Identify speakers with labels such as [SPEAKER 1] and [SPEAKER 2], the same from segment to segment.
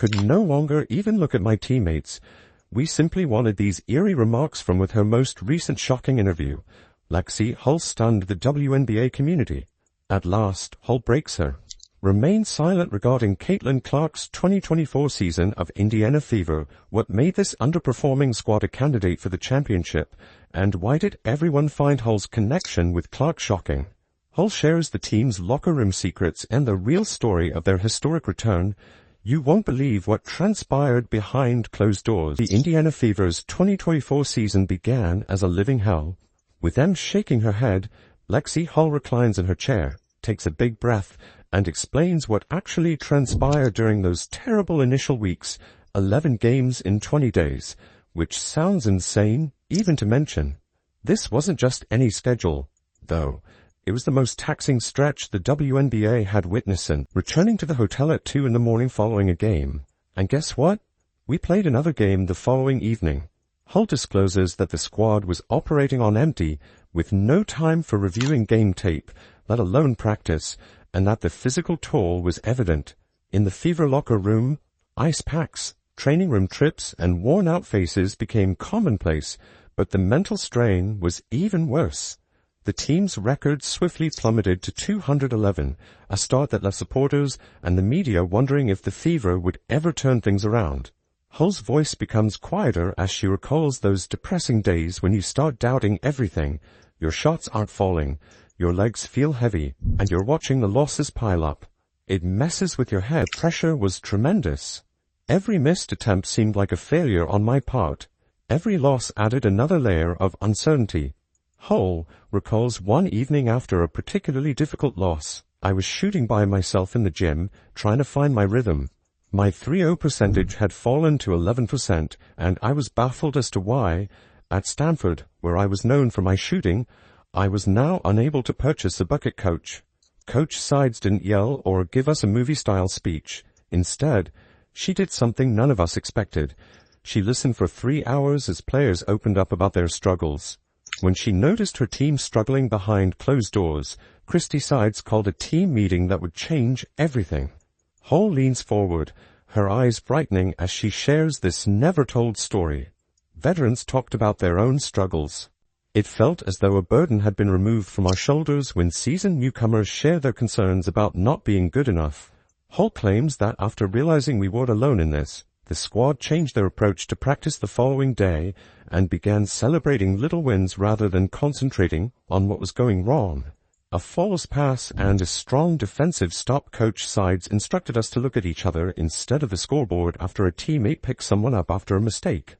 [SPEAKER 1] could no longer even look at my teammates. We simply wanted these eerie remarks from with her most recent shocking interview. Lexie, Hull stunned the WNBA community. At last, Hull breaks her. Remain silent regarding Caitlin Clark's 2024 season of Indiana Fever. What made this underperforming squad a candidate for the championship? And why did everyone find Hull's connection with Clark shocking? Hull shares the team's locker room secrets and the real story of their historic return. You won't believe what transpired behind closed doors. The Indiana Fever's 2024 season began as a living hell. With them shaking her head, Lexie Hull reclines in her chair, takes a big breath, and explains what actually transpired during those terrible initial weeks, 11 games in 20 days, which sounds insane even to mention. This wasn't just any schedule, though. It was the most taxing stretch the WNBA had witnessed since returning to the hotel at 2 in the morning following a game. And guess what? We played another game the following evening. Hull discloses that the squad was operating on empty, with no time for reviewing game tape, let alone practice, and that the physical toll was evident. In the Fever locker room, ice packs, training room trips, and worn-out faces became commonplace, but the mental strain was even worse. The team's record swiftly plummeted to 211, a start that left supporters and the media wondering if the Fever would ever turn things around. Hull's voice becomes quieter as she recalls those depressing days when you start doubting everything. Your shots aren't falling, your legs feel heavy, and you're watching the losses pile up. It messes with your head. The pressure was tremendous. Every missed attempt seemed like a failure on my part. Every loss added another layer of uncertainty. Hull recalls one evening after a particularly difficult loss. I was shooting by myself in the gym, trying to find my rhythm. My 3-0 percentage had fallen to 11%, and I was baffled as to why. At Stanford, where I was known for my shooting, I was now unable to purchase a bucket coach. Coach Sides didn't yell or give us a movie-style speech. Instead, she did something none of us expected. She listened for 3 hours as players opened up about their struggles. When she noticed her team struggling behind closed doors, Christy Sides called a team meeting that would change everything. Hull leans forward, her eyes brightening as she shares this never-told story. Veterans talked about their own struggles. It felt as though a burden had been removed from our shoulders when seasoned newcomers shared their concerns about not being good enough. Hull claims that after realizing we weren't alone in this, the squad changed their approach to practice the following day and began celebrating little wins rather than concentrating on what was going wrong. A false pass and a strong defensive stop. Coach Sides instructed us to look at each other instead of the scoreboard after a teammate picked someone up after a mistake.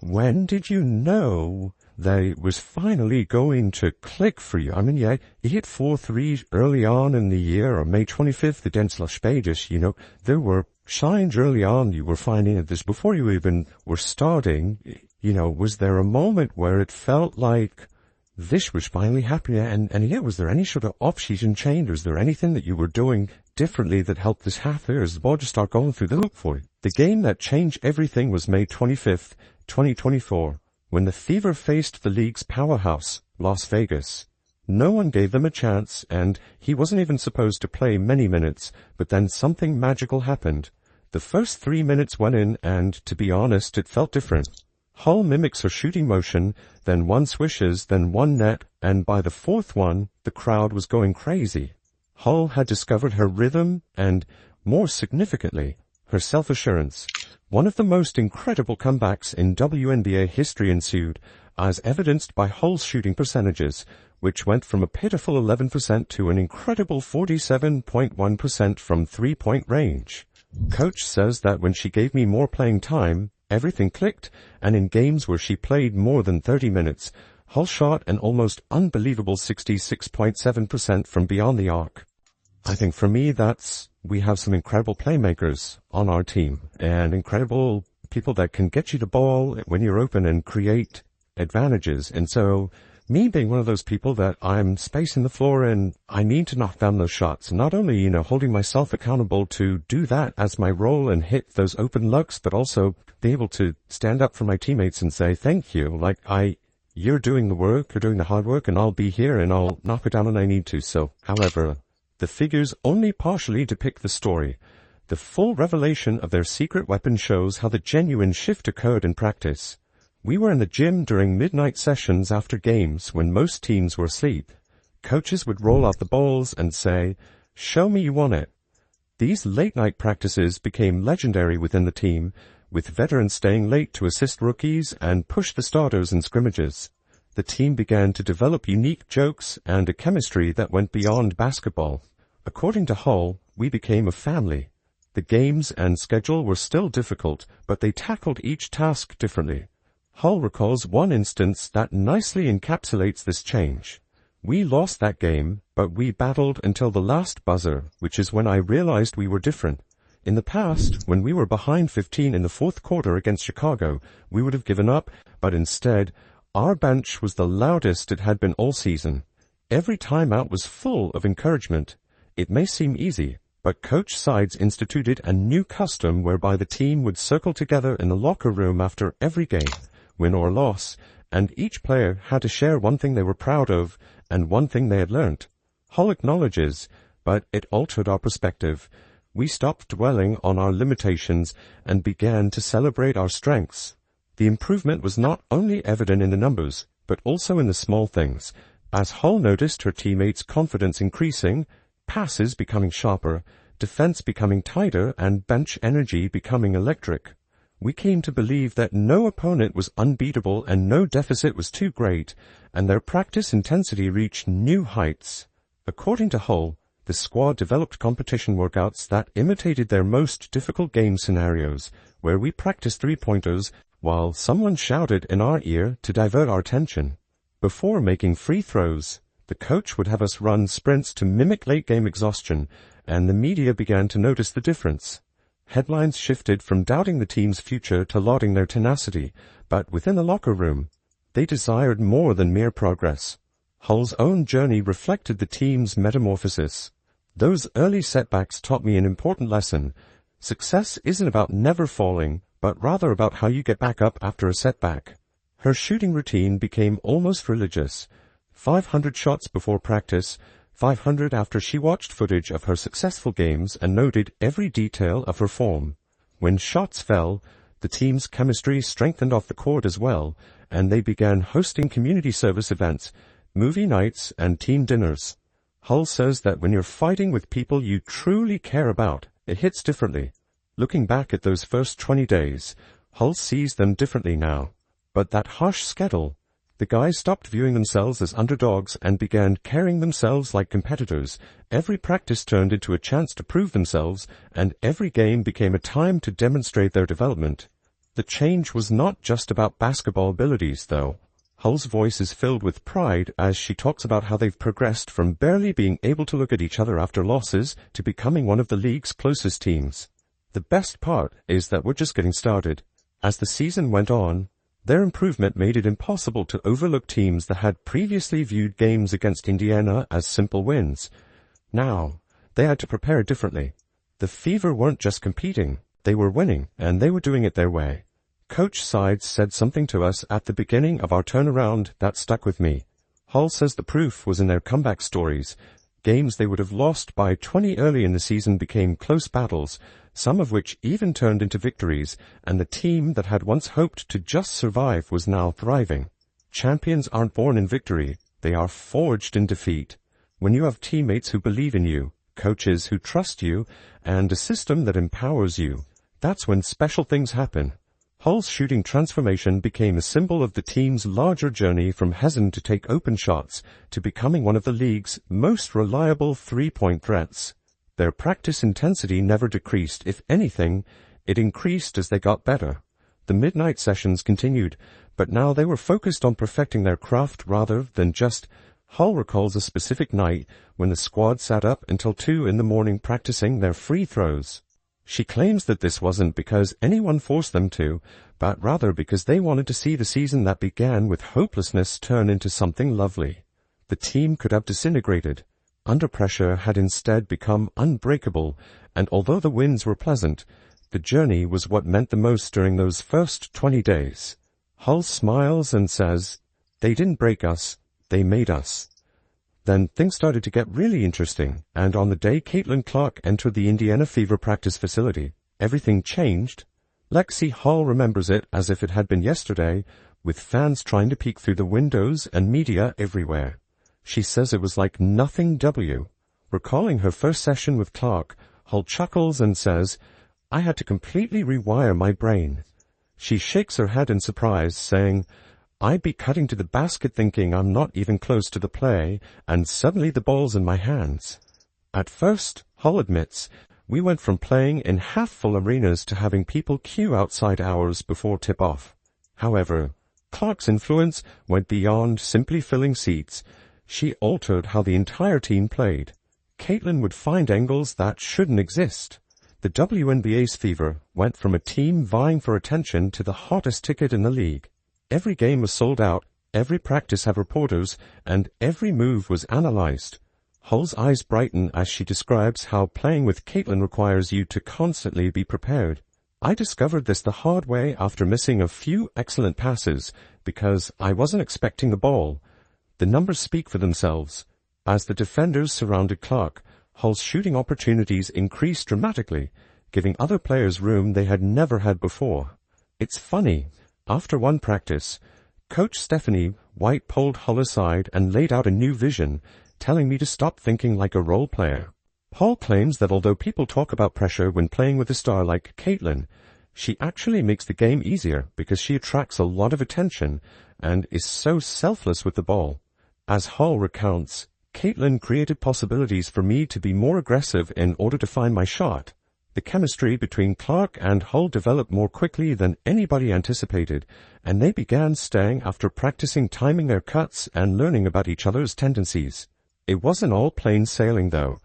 [SPEAKER 1] When did you know that it was finally going to click for you? I mean, yeah, you hit 4 threes early on in the year, or May 25th against Las Vegas. You know, there were signs early on you were finding that this before you even were starting. You know, was there a moment where it felt like this was finally happening? And yeah, was there any sort of off-season change? Was there anything that you were doing differently that helped this happen? Or does the ball just start going through the hoop for you? The game that changed everything was May 25th, 2024, when the Fever faced the league's powerhouse, Las Vegas. No one gave them a chance, and he wasn't even supposed to play many minutes, but then something magical happened. The first 3 minutes went in, and, to be honest, it felt different. Hull mimics her shooting motion, then one swishes, then one net, and by the fourth one, the crowd was going crazy. Hull had discovered her rhythm and, more significantly, her self-assurance. One of the most incredible comebacks in WNBA history ensued, as evidenced by Hull's shooting percentages, which went from a pitiful 11% to an incredible 47.1% from three-point range. Coach says that when she gave me more playing time, everything clicked, and in games where she played more than 30 minutes, Hull shot an almost unbelievable 66.7% from beyond the arc. I think for me we have some incredible playmakers on our team, and incredible people that can get you the ball when you're open and create advantages. And so, me being one of those people that I'm spacing the floor and I need to knock down those shots. Not only, holding myself accountable to do that as my role and hit those open looks, but also be able to stand up for my teammates and say, thank you. You're doing the work, you're doing the hard work, and I'll be here and I'll knock it down when I need to. So, however, the figures only partially depict the story. The full revelation of their secret weapon shows how the genuine shift occurred in practice. We were in the gym during midnight sessions after games when most teams were asleep. Coaches would roll out the balls and say, "Show me you won it." These late-night practices became legendary within the team, with veterans staying late to assist rookies and push the starters in scrimmages. The team began to develop unique jokes and a chemistry that went beyond basketball. According to Hull, we became a family. The games and schedule were still difficult, but they tackled each task differently. Hull recalls one instance that nicely encapsulates this change. We lost that game, but we battled until the last buzzer, which is when I realized we were different. In the past, when we were behind 15 in the fourth quarter against Chicago, we would have given up, but instead, our bench was the loudest it had been all season. Every timeout was full of encouragement. It may seem easy, but coach sides instituted a new custom whereby the team would circle together in the locker room after every game, win or loss, and each player had to share one thing they were proud of and one thing they had learnt. Hull acknowledges, but it altered our perspective. We stopped dwelling on our limitations and began to celebrate our strengths. The improvement was not only evident in the numbers, but also in the small things. As Hull noticed her teammates' confidence increasing, passes becoming sharper, defense becoming tighter, and bench energy becoming electric, we came to believe that no opponent was unbeatable and no deficit was too great, and their practice intensity reached new heights. According to Hull, the squad developed competition workouts that imitated their most difficult game scenarios, where we practiced three-pointers while someone shouted in our ear to divert our attention. Before making free throws, the coach would have us run sprints to mimic late-game exhaustion, and the media began to notice the difference. Headlines shifted from doubting the team's future to lauding their tenacity, but within the locker room, they desired more than mere progress. Hull's own journey reflected the team's metamorphosis. Those early setbacks taught me an important lesson. Success isn't about never falling, but rather about how you get back up after a setback. Her shooting routine became almost religious. 500 shots before practice, 500 after she watched footage of her successful games and noted every detail of her form. When shots fell, the team's chemistry strengthened off the court as well, and they began hosting community service events, movie nights, and team dinners. Hull says that when you're fighting with people you truly care about, it hits differently. Looking back at those first 20 days, Hull sees them differently now. But that harsh schedule, the guys stopped viewing themselves as underdogs and began carrying themselves like competitors. Every practice turned into a chance to prove themselves, and every game became a time to demonstrate their development. The change was not just about basketball abilities, though. Hull's voice is filled with pride as she talks about how they've progressed from barely being able to look at each other after losses to becoming one of the league's closest teams. The best part is that we're just getting started. As the season went on, their improvement made it impossible to overlook teams that had previously viewed games against Indiana as simple wins. Now, they had to prepare differently. The Fever weren't just competing, they were winning, and they were doing it their way. Coach Sides said something to us at the beginning of our turnaround that stuck with me. Hull says the proof was in their comeback stories. Games they would have lost by 20 early in the season became close battles, some of which even turned into victories, and the team that had once hoped to just survive was now thriving. Champions aren't born in victory, they are forged in defeat. When you have teammates who believe in you, coaches who trust you, and a system that empowers you, that's when special things happen. Hull's shooting transformation became a symbol of the team's larger journey from hesitant to take open shots to becoming one of the league's most reliable three-point threats. Their practice intensity never decreased. If anything, it increased as they got better. The midnight sessions continued, but now they were focused on perfecting their craft rather than just. Hull recalls a specific night when the squad sat up until 2 a.m. practicing their free throws. She claims that this wasn't because anyone forced them to, but rather because they wanted to see the season that began with hopelessness turn into something lovely. The team could have disintegrated. Under pressure had instead become unbreakable, and although the wins were pleasant, the journey was what meant the most during those first 20 days. Hull smiles and says, "They didn't break us, they made us." Then things started to get really interesting, and on the day Caitlin Clark entered the Indiana Fever practice facility, everything changed. Lexie Hall remembers it as if it had been yesterday, with fans trying to peek through the windows and media everywhere. She says it was like nothing W. Recalling her first session with Clark, Hall chuckles and says, "I had to completely rewire my brain." She shakes her head in surprise, saying, "I'd be cutting to the basket thinking I'm not even close to the play, and suddenly the ball's in my hands." At first, Hall admits, we went from playing in half-full arenas to having people queue outside hours before tip-off. However, Clark's influence went beyond simply filling seats. She altered how the entire team played. Caitlin would find angles that shouldn't exist. The WNBA's Fever went from a team vying for attention to the hottest ticket in the league. Every game was sold out, every practice had reporters, and every move was analyzed. Hall's eyes brighten as she describes how playing with Caitlin requires you to constantly be prepared. "I discovered this the hard way after missing a few excellent passes because I wasn't expecting the ball." The numbers speak for themselves. As the defenders surrounded Clark, Hall's shooting opportunities increased dramatically, giving other players room they had never had before. It's funny. After one practice, Coach Stephanie White pulled Hall aside and laid out a new vision, telling me to stop thinking like a role player. Hall claims that although people talk about pressure when playing with a star like Caitlin, she actually makes the game easier because she attracts a lot of attention and is so selfless with the ball. As Hall recounts, "Caitlin created possibilities for me to be more aggressive in order to find my shot." The chemistry between Clark and Hall developed more quickly than anybody anticipated, and they began staying after practicing timing their cuts and learning about each other's tendencies. It wasn't all plain sailing, though.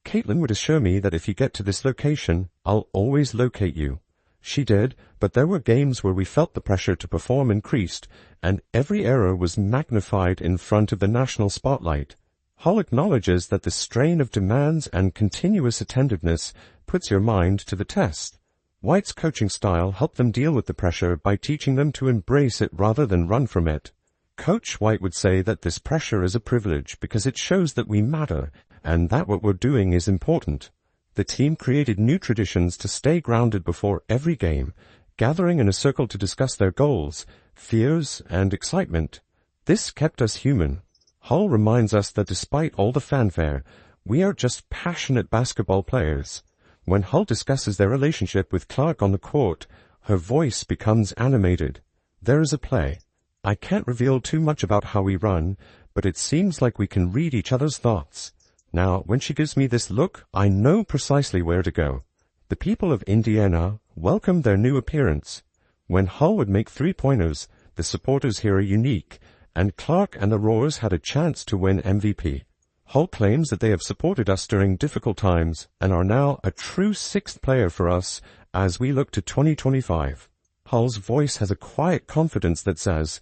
[SPEAKER 1] Caitlin would assure me that if you get to this location, I'll always locate you. She did, but there were games where we felt the pressure to perform increased, and every error was magnified in front of the national spotlight. Hall acknowledges that the strain of demands and continuous attentiveness puts your mind to the test. White's coaching style helped them deal with the pressure by teaching them to embrace it rather than run from it. Coach White would say that this pressure is a privilege because it shows that we matter and that what we're doing is important. The team created new traditions to stay grounded before every game, gathering in a circle to discuss their goals, fears, and excitement. This kept us human. Hall reminds us that despite all the fanfare, we are just passionate basketball players. When Hall discusses their relationship with Clark on the court, her voice becomes animated. There is a play. I can't reveal too much about how we run, but it seems like we can read each other's thoughts. Now, when she gives me this look, I know precisely where to go. The people of Indiana welcomed their new appearance. When Hall would make three-pointers, the supporters here are unique, and Clark and the Roars had a chance to win MVP. Hall claims that they have supported us during difficult times and are now a true sixth player for us as we look to 2025. Hall's voice has a quiet confidence that says,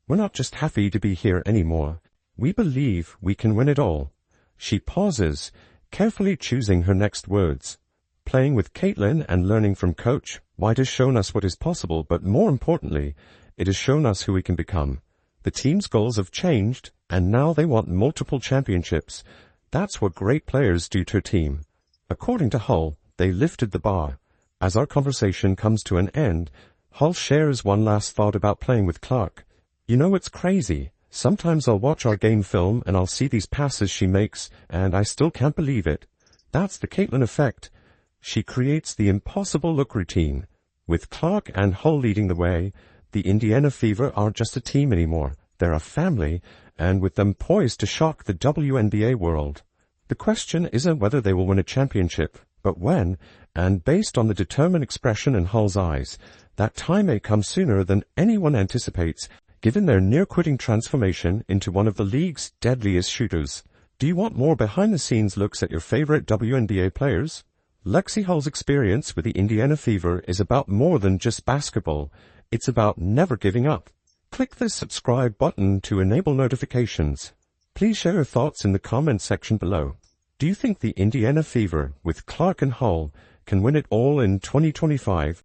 [SPEAKER 1] "We're not just happy to be here anymore. We believe we can win it all." She pauses, carefully choosing her next words. Playing with Caitlin and learning from Coach White has shown us what is possible, but more importantly, it has shown us who we can become. The team's goals have changed, and now they want multiple championships. That's what great players do to a team. According to Hall, they lifted the bar. As our conversation comes to an end, Hall shares one last thought about playing with Clark. "You know, it's crazy. Sometimes I'll watch our game film and I'll see these passes she makes, and I still can't believe it. That's the Caitlin effect. She creates the impossible look routine. With Clark and Hall leading the way, the Indiana Fever aren't just a team anymore. They're a family, and with them poised to shock the WNBA world. The question isn't whether they will win a championship, but when, and based on the determined expression in Hall's eyes, that time may come sooner than anyone anticipates, given their near-quitting transformation into one of the league's deadliest shooters. Do you want more behind-the-scenes looks at your favorite WNBA players? Lexie Hall's experience with the Indiana Fever is about more than just basketball. It's about never giving up. Click the subscribe button to enable notifications. Please share your thoughts in the comments section below. Do you think the Indiana Fever with Clark and Hall can win it all in 2025?